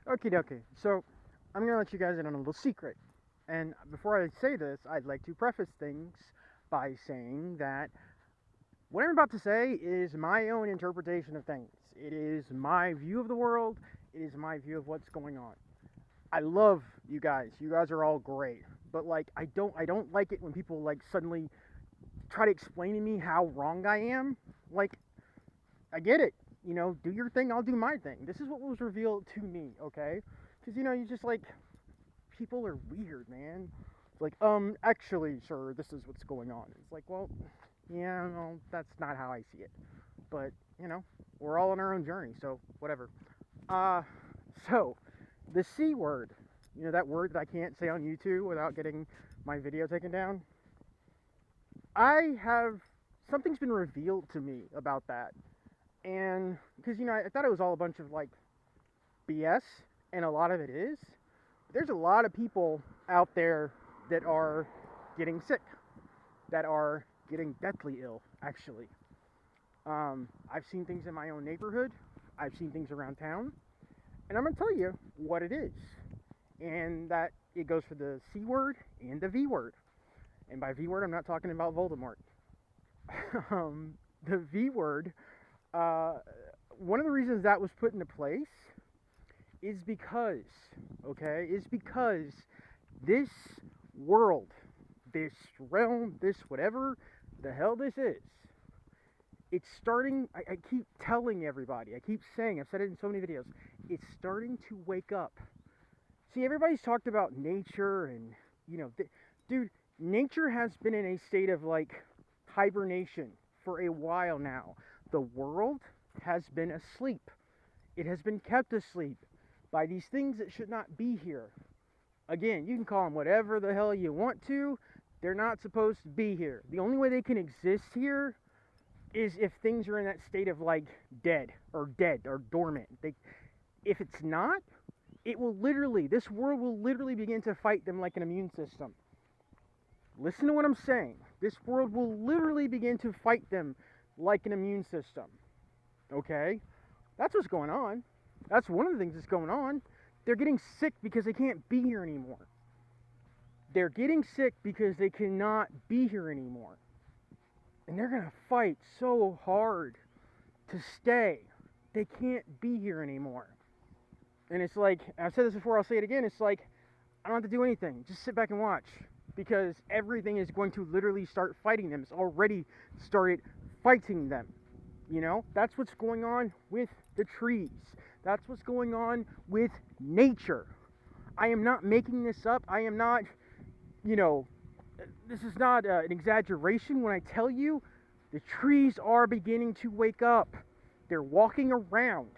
Okie dokie. So, I'm gonna let you guys in on a little secret. And before I say this, I'd like to preface things by saying that what I'm about to say is my own interpretation of things. It is my view of the world. It is my view of what's going on. I love you guys. You guys are all great. But like I don't like it when people like suddenly try to explain to me how wrong I am. Like I get it. Do your thing, I'll do my thing. This is what was revealed to me, okay? Cuz you just like people are weird, man. It's like, actually, sir, this is what's going on. It's like, well, yeah, no, that's not how I see it. But, we're all on our own journey, so whatever. Uh, so, the C word, that word that I can't say on YouTube without getting my video taken down. Something's been revealed to me about that. And, because, I thought it was all a bunch of, like, BS, and a lot of it is. There's a lot of people out there that are getting sick, that are getting deathly ill, actually. I've seen things in my own neighborhood, I've seen things around town, and I'm going to tell you what it is. And that it goes for the C word and the V word. And by V word, I'm not talking about Voldemort. The V word, one of the reasons that was put into place is because this world, this realm, this whatever the hell this is, it's starting, I keep telling everybody, I keep saying, I've said it in so many videos, it's starting to wake up. See, everybody's talked about nature and, dude, nature has been in a state of, like, hibernation for a while now. The world has been asleep. It has been kept asleep by these things that should not be here. Again, you can call them whatever the hell you want to. They're not supposed to be here. The only way they can exist here is if things are in that state of like dead or dormant. If it's not, this world will literally begin to fight them like an immune system. Listen to what I'm saying. This world will literally begin to fight them like an immune system. Okay? That's what's going on. That's one of the things that's going on. They're getting sick because they can't be here anymore. They're getting sick because they cannot be here anymore. And they're going to fight so hard to stay. They can't be here anymore. And it's like, I've said this before, I'll say it again, it's like, I don't have to do anything. Just sit back and watch. Because everything is going to literally start fighting them. It's already started fighting them. That's what's going on with the trees. That's what's going on with nature. I am not making this up. I am not, this is not an exaggeration when I tell you the trees are beginning to wake up. They're walking around.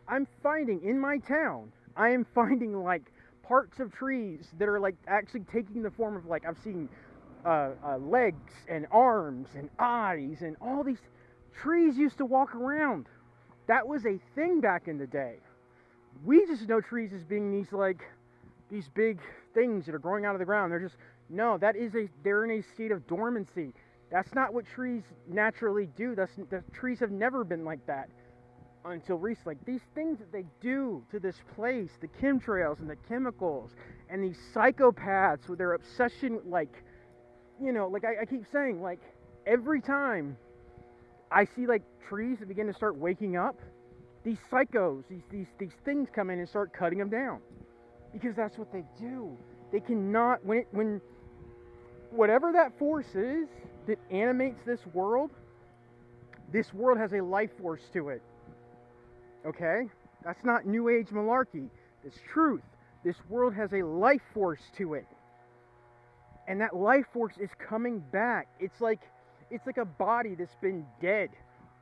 I'm finding in my town, I am finding like parts of trees that are like actually taking the form of like, I've seen legs and arms and eyes, and all these trees used to walk around. That was a thing back in the day. We just know trees as being these big things that are growing out of the ground. They're in a state of dormancy. That's not what trees naturally do. Trees have never been like that until recently. Like, these things that they do to this place, the chemtrails and the chemicals, and these psychopaths with their obsession, like I keep saying, like, every time I see like trees that begin to start waking up, these psychos, these things come in and start cutting them down, because that's what they do. They cannot, when whatever that force is that animates this world has a life force to it. Okay? That's not New Age malarkey. It's truth. This world has a life force to it. And that life force is coming back. It's like a body that's been dead,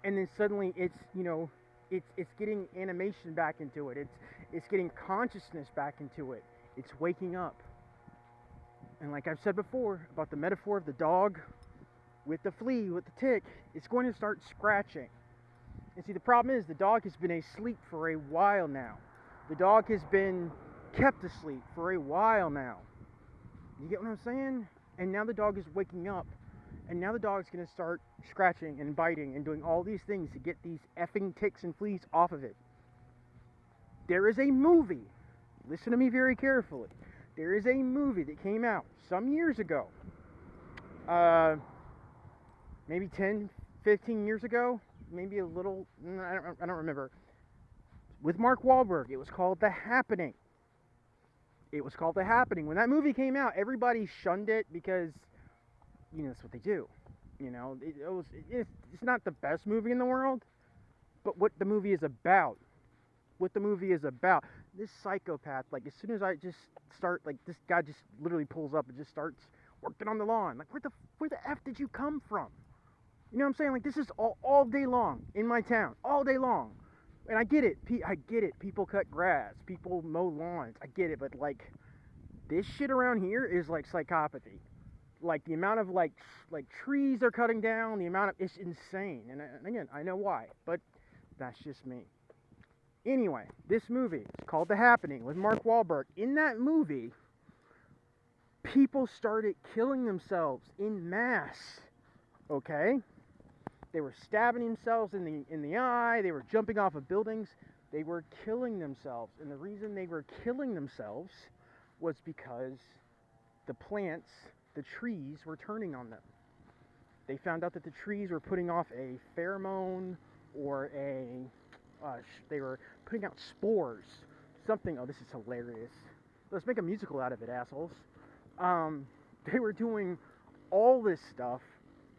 and then suddenly it's getting animation back into it. It's getting consciousness back into it. It's waking up. And like I've said before about the metaphor of the dog with the flea, with the tick, it's going to start scratching. And see, the problem is the dog has been asleep for a while now. The dog has been kept asleep for a while now. You get what I'm saying? And now the dog is waking up. And now the dog's going to start scratching and biting and doing all these things to get these effing ticks and fleas off of it. There is a movie listen to me very carefully. There is a movie that came out some years ago, maybe 10, 15 years ago, maybe a little, I don't remember, with Mark Whalberg. It was called The Happening. It was called The Happening. When that movie came out, everybody shunned it because, that's what they do. It's not the best movie in the world, but what the movie is about. This psychopath, like, as soon as I just start, like, this guy just literally pulls up and just starts working on the lawn. Like, where the F did you come from? You know what I'm saying? Like, this is all day long in my town. All day long. And I get it. People cut grass. People mow lawns. I get it. But, like, this shit around here is, like, psychopathy. Like, the amount of, like trees they're cutting down, it's insane. And again, I know why. But that's just me. Anyway, this movie is called The Happening with Mark Whalberg. In that movie, people started killing themselves in mass. Okay? They were stabbing themselves in the eye. They were jumping off of buildings. They were killing themselves. And the reason they were killing themselves was because the plants, the trees, were turning on them. They found out that the trees were putting off a pheromone or they were putting out spores. Something. Oh, this is hilarious. Let's make a musical out of it, assholes. They were doing all this stuff.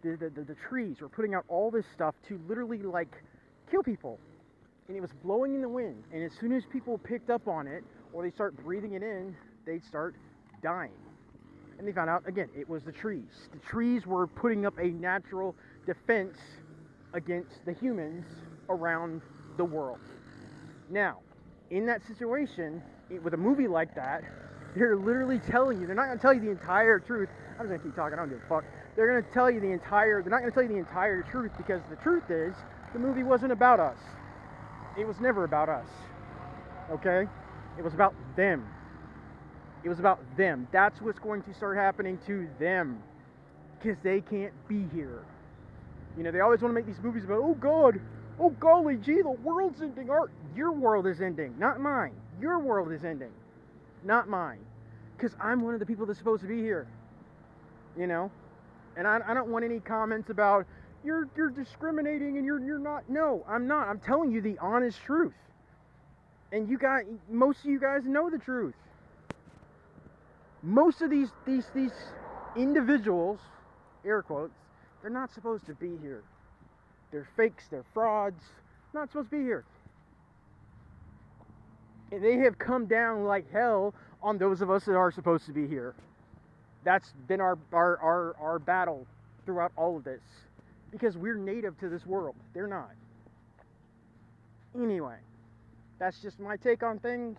The trees were putting out all this stuff to literally, like, kill people. And it was blowing in the wind. And as soon as people picked up on it, or they start breathing it in, they'd start dying. And they found out, again, it was the trees. The trees were putting up a natural defense against the humans around the world. Now, in that situation, with a movie like that, they're literally telling you, they're not going to tell you the entire truth. I'm just going to keep talking, I don't give a fuck. They're not going to tell you the entire truth, because the truth is, the movie wasn't about us. It was never about us. Okay? It was about them. It was about them. That's what's going to start happening to them. Because they can't be here. They always want to make these movies about, oh God, oh golly gee, the world's ending. Your world is ending, not mine. Your world is ending, not mine. Because I'm one of the people that's supposed to be here. And I don't want any comments about, you're discriminating and you're not. No, I'm not. I'm telling you the honest truth. And most of you guys know the truth. Most of these individuals, air quotes, they're not supposed to be here. They're fakes, they're frauds, not supposed to be here. And they have come down like hell on those of us that are supposed to be here. That's been our battle throughout all of this. Because we're native to this world. They're not. Anyway, that's just my take on things.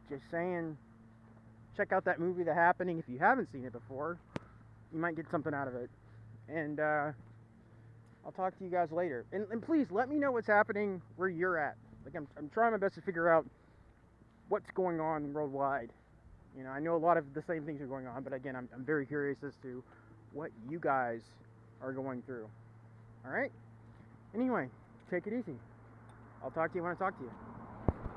Just saying, check out that movie, The Happening, if you haven't seen it before. You might get something out of it. And I'll talk to you guys later. And please, let me know what's happening where you're at. Like, I'm trying my best to figure out what's going on worldwide. I know a lot of the same things are going on, but again, I'm very curious as to what you guys are going through. Alright? Anyway, take it easy. I'll talk to you when I talk to you.